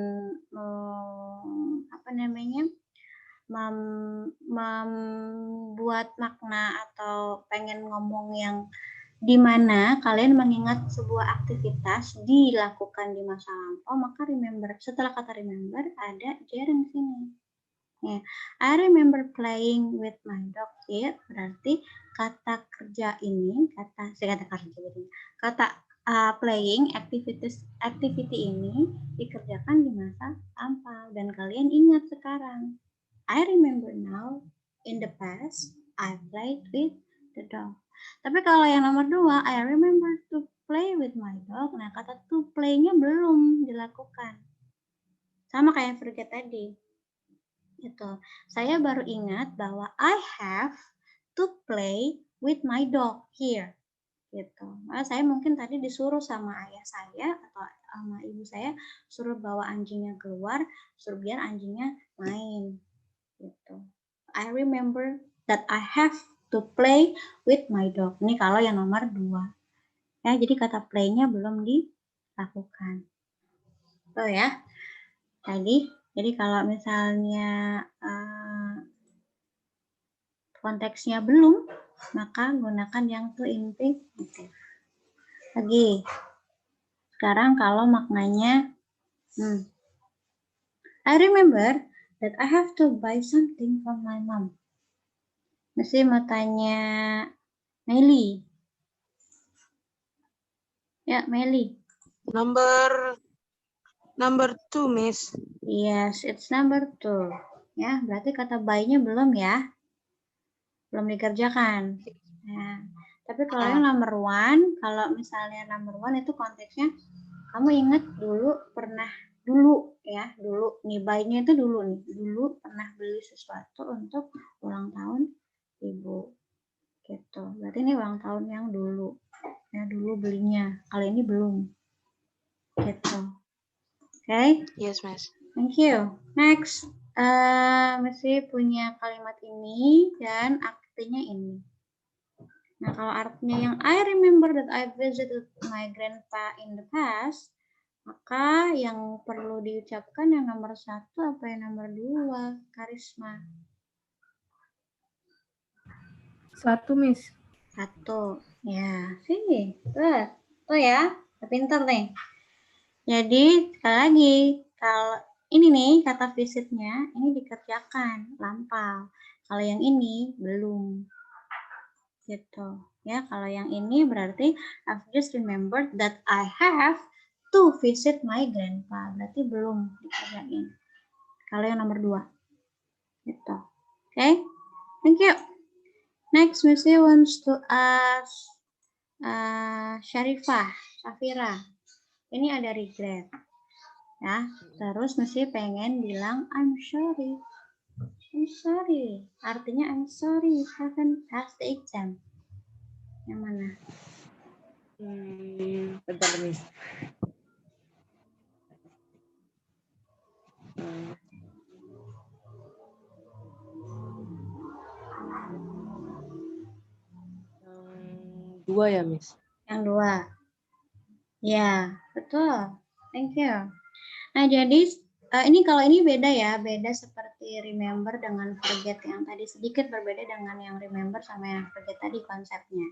Speaker 1: membuat makna atau pengen ngomong yang di mana kalian mengingat sebuah aktivitas dilakukan di masa lampau, maka remember, setelah kata remember ada gerund sini. Ya, I remember playing with my dog. Ya, berarti kata kerja ini, kata playing activity ini dikerjakan di masa lampau dan kalian ingat sekarang. I remember now, in the past, I played with the dog. Tapi kalau yang nomor 2, I remember to play with my dog. Nah, kata to play-nya belum dilakukan. Sama kayak forget tadi. Gitu. Saya baru ingat bahwa I have to play with my dog here. Gitu. Nah, saya mungkin tadi disuruh sama ayah saya atau sama ibu saya suruh bawa anjingnya keluar, suruh biar anjingnya main. Gitu. I remember that I have to play with my dog. Ini kalau yang nomor 2. Ya, jadi kata play-nya belum dilakukan. Tuh ya. Tadi, jadi kalau misalnya konteksnya belum, maka gunakan yang to infinitive. Lagi. Sekarang kalau maknanya I remember that I have to buy something from my mom. Mesti mau tanya Meli. Ya, Meli.
Speaker 9: Number 2, Miss.
Speaker 1: Yes, it's number 2. Ya, berarti kata buy-nya belum ya. Belum dikerjakan. Nah, tapi kalau yang number 1, kalau misalnya number 1 itu konteksnya kamu ingat dulu pernah nih buy-nya itu dulu pernah beli sesuatu untuk ulang tahun ibu. Gitu. Berarti ini ulang tahun yang dulu. Ya, dulu belinya. Kali ini belum. Gitu. Okay?
Speaker 9: Yes, Miss.
Speaker 1: Thank you. Next, mesti punya kalimat ini dan artinya ini. Nah, kalau artinya yang I remember that I visited my grandpa in the past, maka yang perlu diucapkan yang nomor 1 apa yang nomor 2, Karisma?
Speaker 6: 1, Miss.
Speaker 1: 1. Ya, sih. Tuh ya, pinter nih. Jadi, sekali lagi, kalau ini nih kata visitnya, ini dikerjakan, lampau. Kalau yang ini, belum. Gitu. Ya, kalau yang ini berarti I've just remembered that I have to visit my grandpa. Berarti belum dikerjain. Kalau yang nomor 2. Gitu. Oke? Thank you. Next, Missy wants to ask Safira. Ini ada regret. Ya, terus Missy pengen bilang I'm sorry. I'm sorry. Artinya I'm sorry you haven't passed the exam. Yang mana?
Speaker 4: Bentar, Miss. Yang 2 ya, Miss?
Speaker 1: Yang 2. Ya, betul. Thank you. Nah, jadi ini kalau ini beda ya, beda seperti remember dengan forget. Yang tadi sedikit berbeda dengan yang remember sama yang forget tadi konsepnya.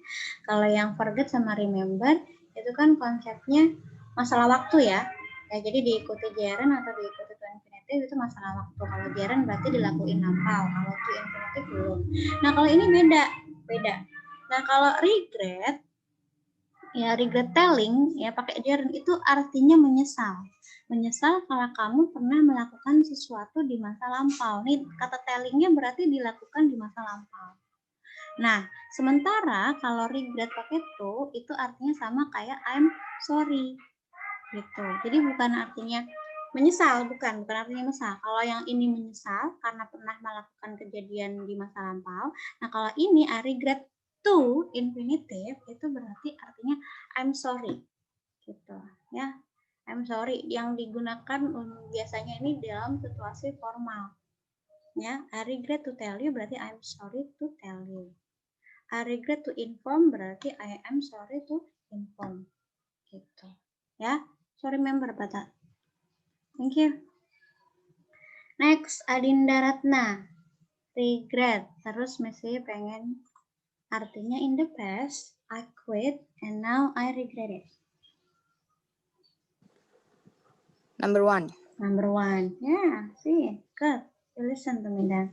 Speaker 1: Kalau yang forget sama remember itu kan konsepnya masalah waktu ya. Ya, jadi diikuti gerund atau diikuti to infinitive itu masalah waktu. Kalau gerund berarti dilakuin lampau, kalau to infinitive belum. Nah, kalau ini beda. Nah, kalau regret ya regret telling ya pakai gerund itu artinya menyesal. Menyesal kalau kamu pernah melakukan sesuatu di masa lampau. Nih kata tellingnya berarti dilakukan di masa lampau. Nah, sementara kalau regret pakai to itu artinya sama kayak I'm sorry. Gitu. Jadi bukan artinya menyesal, bukan artinya menyesal. Kalau yang ini menyesal karena pernah melakukan kejadian di masa lampau. Nah, kalau ini I regret to infinitive itu berarti artinya I'm sorry. Gitu, ya. I'm sorry yang digunakan biasanya ini dalam situasi formal. Ya, I regret to tell you berarti I'm sorry to tell you. I regret to inform berarti I am sorry to inform. Gitu. Ya. So remember Bata. Thank you. Next, Adinda Ratna. Regret. Terus Messi pengen artinya in the past I quit and now I regret it.
Speaker 10: Number 1.
Speaker 1: Number 1. Yeah, see, good. You listen to me then.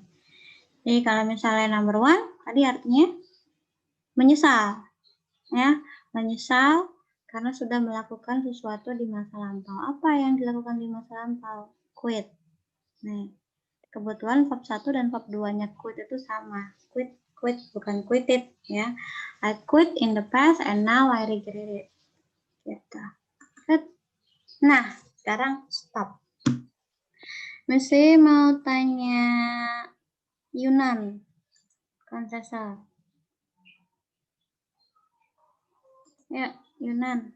Speaker 1: Jadi kalau misalnya number 1, tadi artinya menyesal. Ya, menyesal karena sudah melakukan sesuatu di masa lampau. Apa yang dilakukan di masa lampau? Quit. Nih, kebetulan verb 1 dan verb 2-nya quit itu sama. Quit, bukan quit it. Ya. I quit in the past and now I regret it. Gitu. Good. Nah, sekarang stop. Mesti mau tanya Yunan, Kansasa. Ya, Yunan.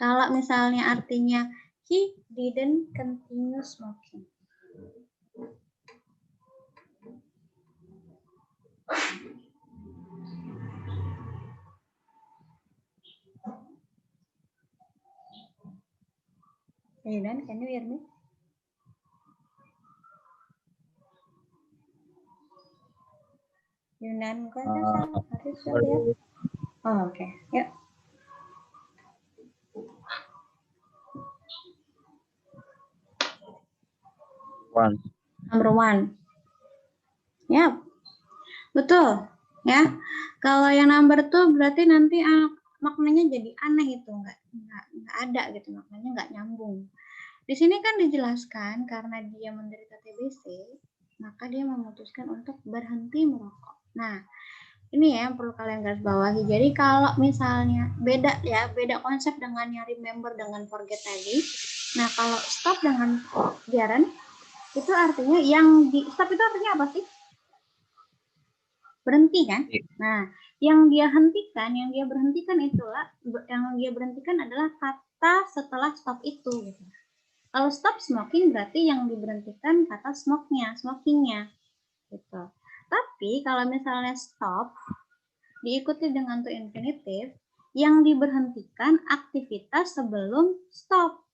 Speaker 1: Kalau misalnya artinya he didn't continue smoking. Yunan, can you hear me? Yunan, Kansasa. Oh, oke. Yuk. Number 1. Ya, betul. Ya, kalau yang number 2 berarti nanti maknanya jadi aneh itu, nggak ada gitu, maknanya nggak nyambung. Di sini kan dijelaskan karena dia menderita TBC, maka dia memutuskan untuk berhenti merokok. Nah, ini ya yang perlu kalian garis bawahi. Jadi kalau misalnya beda konsep dengan yang remember dengan forget tadi. Nah, kalau stop dengan gerund itu artinya stop itu artinya apa sih? Berhenti kan? Nah, yang dia berhentikan adalah kata setelah stop itu gitu. Kalau stop smoking berarti yang diberhentikan kata smokingnya gitu. Tapi kalau misalnya stop diikuti dengan to infinitive, yang diberhentikan aktivitas sebelum stop.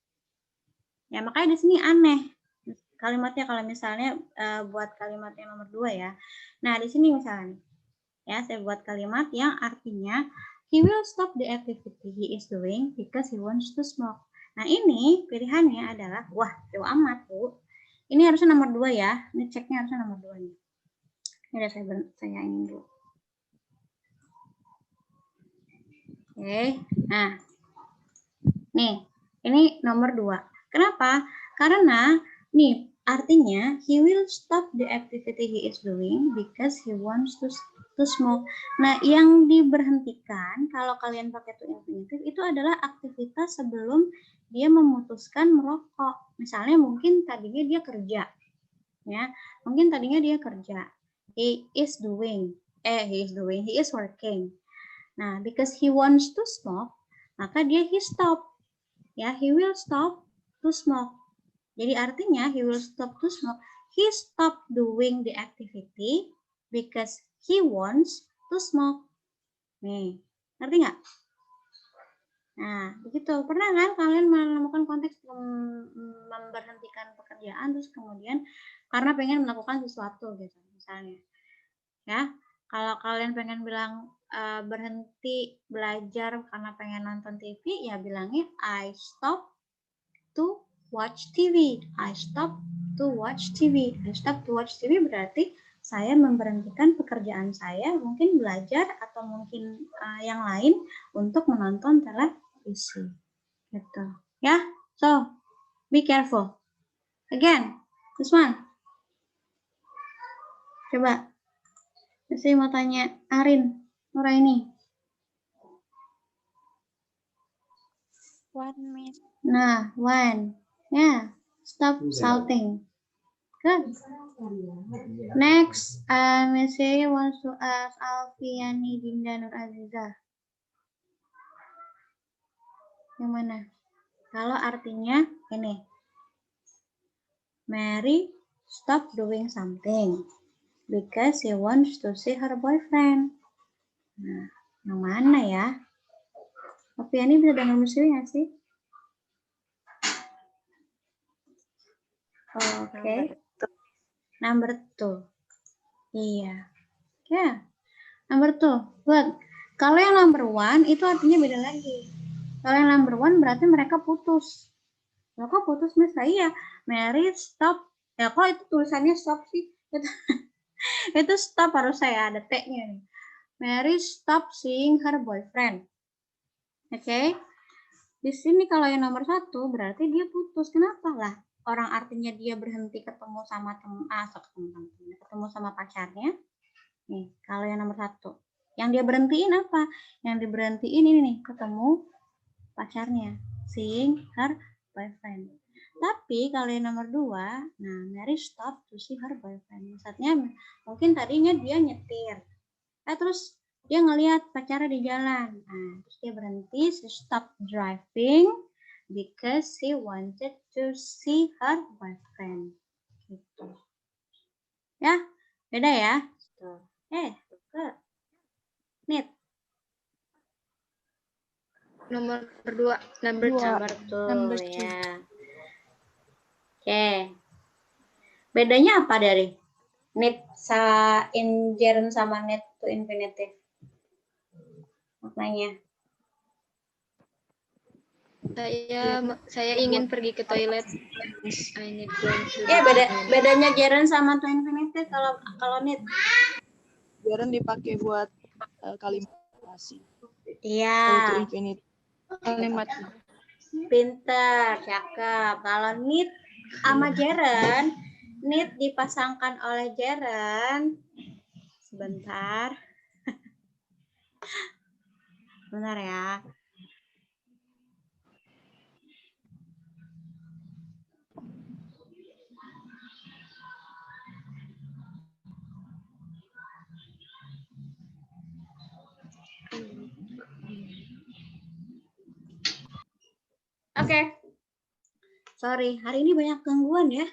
Speaker 1: Ya, makanya di sini aneh kalimatnya kalau misalnya buat kalimat yang nomor 2 ya. Nah, di sini misalnya Ya, saya buat kalimat yang artinya he will stop the activity he is doing because he wants to smoke. Nah, ini pilihannya adalah, wah, jauh amat, Bu. Ini harusnya nomor 2 ya. Ini ceknya harusnya nomor 2 nih. Ini udah saya ini dulu. Oke, nah. Nih, ini nomor 2. Kenapa? Karena nih artinya he will stop the activity he is doing because he wants to smoke. Nah, yang diberhentikan kalau kalian pakai to infinitive itu adalah aktivitas sebelum dia memutuskan merokok. Misalnya mungkin tadinya dia kerja. Ya, mungkin tadinya dia kerja. He is working. Nah, because he wants to smoke, maka dia he stop. Ya, he will stop to smoke. Jadi artinya he will stop to smoke. He stop doing the activity because he wants to smoke. Nih, ngerti nggak? Nah, begitu. Pernah kan kalian menemukan konteks memberhentikan pekerjaan terus kemudian karena pengen melakukan sesuatu gitu, misalnya. Ya, kalau kalian pengen bilang berhenti belajar karena pengen nonton TV, ya bilangnya I stop to watch TV. I stop to watch TV. I stop to watch TV berarti saya memberhentikan pekerjaan saya, mungkin belajar atau mungkin yang lain untuk menonton televisi. Gitu. Ya, so be careful. Again, this one. Coba. Saya mau tanya Arin, Nuraini.
Speaker 4: One minute.
Speaker 1: Nah, one. Yeah, stop shouting. Good. Next, Messi wants to ask Alfiani Dinda Nur Aziza. Yang mana? Kalau artinya ini. Mary stop doing something because she wants to see her boyfriend. Nah, yang mana ya? Alfiani bisa dengar musik nggak sih? Oke. Number 2. Iya. Ya. Number 2. Good. Kalau yang number 1 itu artinya beda lagi. Kalau yang number 1 berarti mereka putus. Loh, kok putus, Miss? Nah, iya. Mary stop. Ya, kok itu tulisannya stop sih? Itu stop harus saya ada T-nya nih. Mary stop seeing her boyfriend. Oke. Di sini kalau yang nomor 1 berarti dia putus. Kenapa lah? Orang artinya dia berhenti ketemu sama ketemu sama pacarnya. Nih, kalau yang nomor 1. Yang dia berhentiin apa? Yang diberhentiin ini nih, ketemu pacarnya. Seeing her boyfriend. Tapi kalau yang nomor 2, nah Mary stop to see her boyfriend. Maksudnya mungkin tadinya dia nyetir. Terus dia ngelihat pacarnya di jalan. Nah, terus dia berhenti, she stop driving because she wanted to see her boyfriend. Gitu. Ya, beda ya. Tuh. Nit.
Speaker 6: Nomor 2. Number 2.
Speaker 1: Ya. Oke. Bedanya apa dari need in gerund sama need to infinitive? Maknanya.
Speaker 6: Saya ingin pergi ke toilet. I need to.
Speaker 1: Ya, bedanya gerund sama to infinitive kalau need.
Speaker 9: Gerund dipakai buat kalimat relasi.
Speaker 1: Iya.
Speaker 9: To infinitive.
Speaker 6: Kalimat.
Speaker 1: Pinter, cakep. Kalau need sama gerund, need dipasangkan oleh gerund. Sebentar. Bentar ya. Oke. Sorry, hari ini banyak gangguan ya.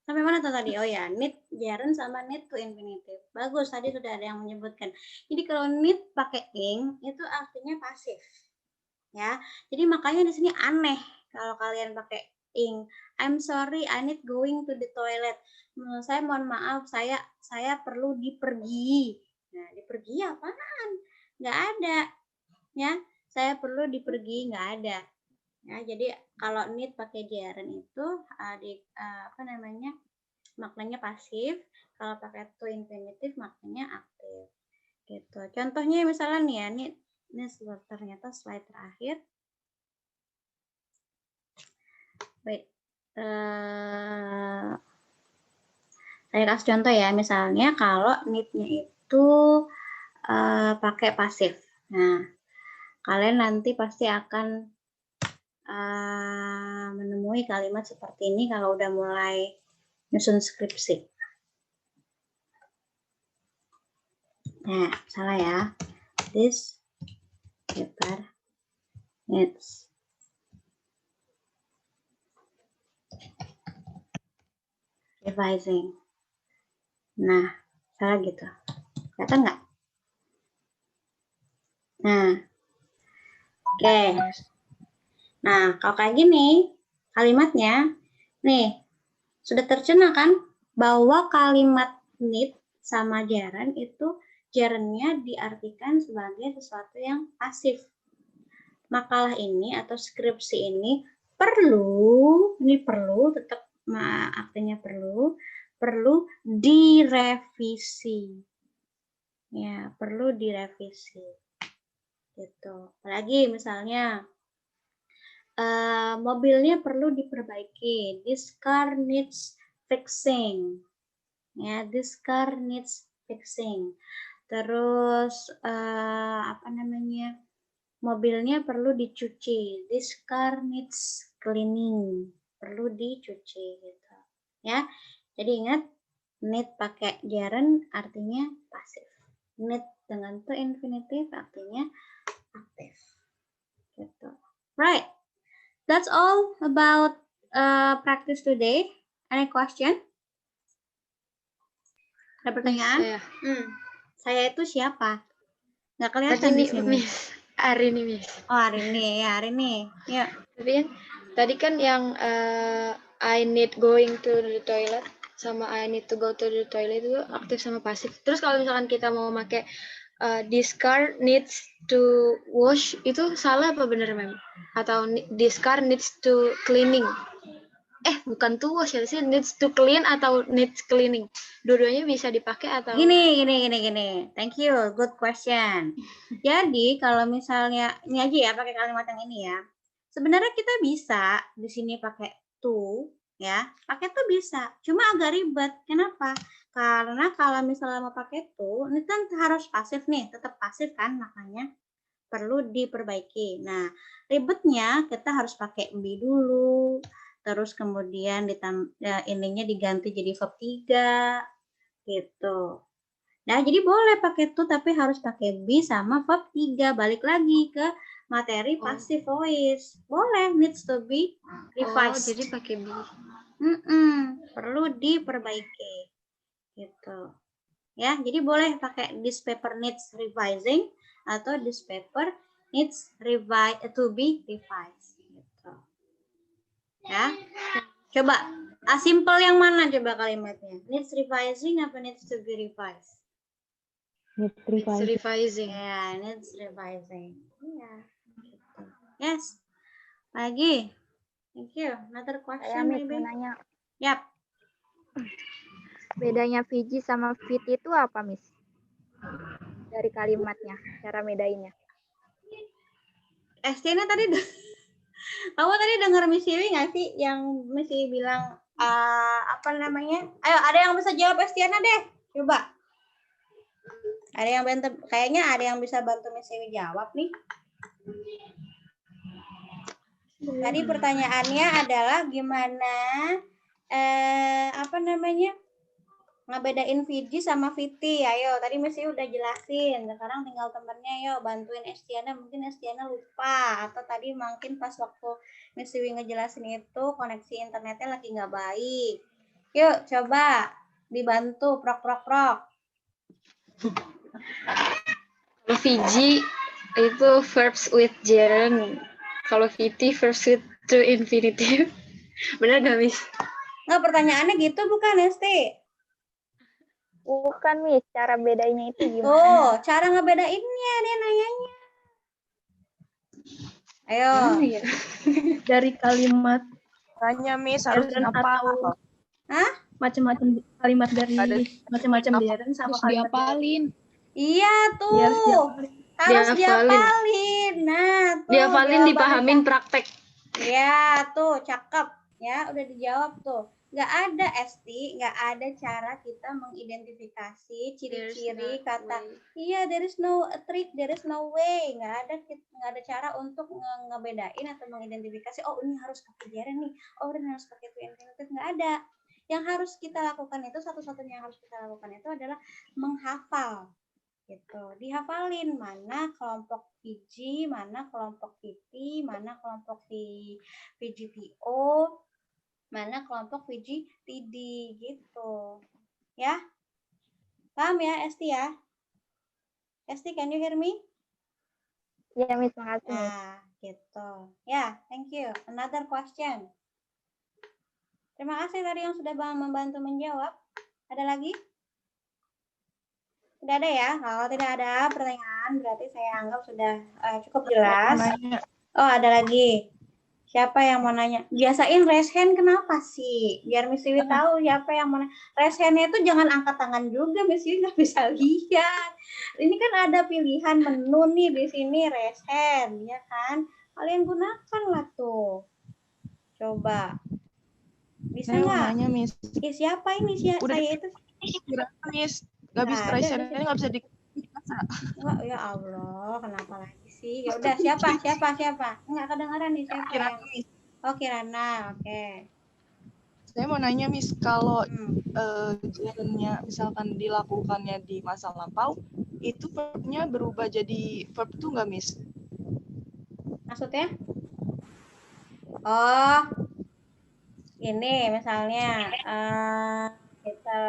Speaker 1: Sampai mana tuh tadi? Oh ya, need gerund sama need to infinitive. Bagus, tadi sudah ada yang menyebutkan. Jadi kalau need pakai ing itu artinya pasif. Ya. Jadi makanya di sini aneh kalau kalian pakai ing. I'm sorry, I need going to the toilet. Menurut saya, mohon maaf, saya perlu dipergi. Nah, dipergi apaan? Nggak ada. Ya, saya perlu dipergi, nggak ada. Ya, jadi kalau need pakai gerund itu maknanya pasif. Kalau pakai to infinitive maknanya aktif. Gitu. Contohnya misalnya nih ya, ini ternyata slide terakhir. Wait. Saya kasih contoh ya, misalnya kalau need-nya itu pakai pasif. Nah, kalian nanti pasti akan menemui kalimat seperti ini kalau udah mulai nyusun skripsi. Nah, salah ya. This paper needs revising. Nah, salah gitu. Kelihatan nggak? Nah, oke. Nah, kalau kayak gini, kalimatnya, nih, sudah tercerna kan bahwa kalimat need sama gerund itu gerundnya diartikan sebagai sesuatu yang pasif. Makalah ini atau skripsi ini perlu tetap artinya perlu direvisi. Ya, perlu direvisi. Gitu. Apalagi misalnya mobilnya perlu diperbaiki. This car needs fixing. Ya, this car needs fixing. Terus mobilnya perlu dicuci. This car needs cleaning. Perlu dicuci gitu. Ya. Jadi ingat, need pakai gerund artinya pasif. Need dengan to infinitive artinya aktif. Gitu. Right. That's all about practice today. Any question? Ada pertanyaan? Saya itu siapa? Nggak kelihatan di sini.
Speaker 6: Arini, Miss.
Speaker 1: Oh, Arini. Ya, Arini. Ya.
Speaker 6: Tapi tadi kan yang I need going to the toilet sama I need to go to the toilet itu aktif sama pasif. Terus kalau misalkan kita mau pakai this car needs to wash, itu salah apa benar, Mem? Atau this car needs to cleaning? Bukan to wash ya sih, needs to clean atau needs cleaning. Dua-duanya bisa dipakai atau?
Speaker 1: Gini. Thank you, good question. Jadi kalau misalnya ini aja ya, pakai kalimat yang ini ya. Sebenarnya kita bisa di sini pakai to, ya. Pakai to bisa, cuma agak ribet. Kenapa? Karena kalau misalnya mau pakai to, ini kan harus pasif nih, tetap pasif kan, makanya perlu diperbaiki. Nah, ribetnya kita harus pakai be dulu. Terus kemudian ininya diganti jadi verb 3 gitu. Nah, jadi boleh pakai to tapi harus pakai be sama verb 3. Balik lagi ke materi passive voice. Boleh, needs to be revised.
Speaker 6: Jadi pakai be.
Speaker 1: Perlu diperbaiki. Gitu. Ya, jadi boleh pakai this paper needs revising atau this paper needs to be revised. Ya, coba simple yang mana coba kalimatnya? Needs revising apa needs to be revised?
Speaker 2: Needs
Speaker 6: revising.
Speaker 1: Ya, needs revising. Iya. Gitu. Yes. Lagi. Thank you. Another question maybe?
Speaker 11: Mau nanya.
Speaker 1: Yap.
Speaker 11: Bedanya Fiji sama fit itu apa, Miss? Dari kalimatnya, cara bedainnya.
Speaker 1: ST-nya tadi kamu tadi dengar Miss Iwi nggak sih yang Miss Iwi bilang apa namanya? Ayo, ada yang bisa jawab Estiana deh. Coba. Ada yang bantu, kayaknya ada yang bisa bantu Miss Iwi jawab nih. Tadi pertanyaannya adalah gimana ngebedain Fiji sama Viti. Ayo, tadi Miss Iwi udah jelasin. Sekarang tinggal temennya, yuk bantuin Estiana. Mungkin Estiana lupa atau tadi mungkin pas waktu Miss Iwi ngejelasin itu koneksi internetnya lagi nggak baik. Yuk, coba dibantu prok.
Speaker 6: Kalau Fiji itu verbs with gerund. Kalau Viti verbs with to infinitive. Bener gak, Miss?
Speaker 1: Nggak, pertanyaannya gitu bukan, Esti?
Speaker 11: Bukan, Miss. Cara bedainnya itu gimana?
Speaker 1: Tuh, cara ngebedainnya dia nanyanya. Ayo.
Speaker 6: Ya.
Speaker 9: Dari kalimat tanya Miss harus
Speaker 12: atau
Speaker 1: Hah?
Speaker 12: macam-macam kalimat dari macam-macam deren sama
Speaker 4: Harus
Speaker 12: kalimat
Speaker 4: diapalin.
Speaker 1: Iya tuh.
Speaker 12: Iya, harus diapalin.
Speaker 1: Harus
Speaker 6: Diapalin.
Speaker 1: diapalin. Nah, tuh.
Speaker 6: Diapalin,
Speaker 1: jawabannya
Speaker 6: dipahamin, praktek.
Speaker 1: Ya, tuh, cakep. Ya, udah dijawab tuh. Nggak ada, Esti, nggak ada cara kita mengidentifikasi ciri-ciri kata. Iya, there is no trick, there is no way. Nggak ada cara untuk ngebedain atau mengidentifikasi, oh ini harus pakai gerund nih, oh ini harus pakai to infinitive. Nggak ada. Yang harus kita lakukan itu, satu-satunya yang harus kita lakukan itu adalah menghafal. Gitu. Dihafalin mana kelompok PG, mana kelompok PP, mana kelompok PGPO, mana kelompok PGTD gitu. Ya. Paham ya, Esti ya? Esti, can you hear me?
Speaker 11: Iya, Miss. Makasih, Miss.
Speaker 1: Nah, gitu. Ya, thank you. Another question. Terima kasih tadi yang sudah membantu menjawab. Ada lagi? Tidak ada ya? Kalau tidak ada pertanyaan, berarti saya anggap sudah cukup jelas. Oh, ada lagi. Siapa yang mau nanya? Biasain raise hand kenapa sih? Biar Miss Wiwi tahu siapa yang mau nanya. Raise hand-nya itu jangan angkat tangan juga, Miss Wiwi nggak bisa lihat. Ini kan ada pilihan menu nih di sini, raise hand, ya kan? Kalian gunakan lah tuh. Coba. Bisa
Speaker 9: Saya mau
Speaker 1: nggak?
Speaker 9: nanya, Miss.
Speaker 1: Siapa ini?
Speaker 9: Udah
Speaker 1: Saya itu.
Speaker 9: Miss. Gak bisa
Speaker 1: Nggak ada
Speaker 9: raise
Speaker 1: di
Speaker 9: hand-nya,
Speaker 1: sini.
Speaker 9: nggak bisa di
Speaker 1: Wah, ya Allah, kenapa lagi sih? Ya udah, siapa? Enggak kedengaran nih siapa yang. Oh, Kirana, oke.
Speaker 9: Saya mau nanya, Miss, kalau gerundnya misalkan dilakukannya di masa lampau, itu verb-nya berubah jadi verb to nggak, Miss?
Speaker 1: Maksudnya? Oh, ini misalnya kita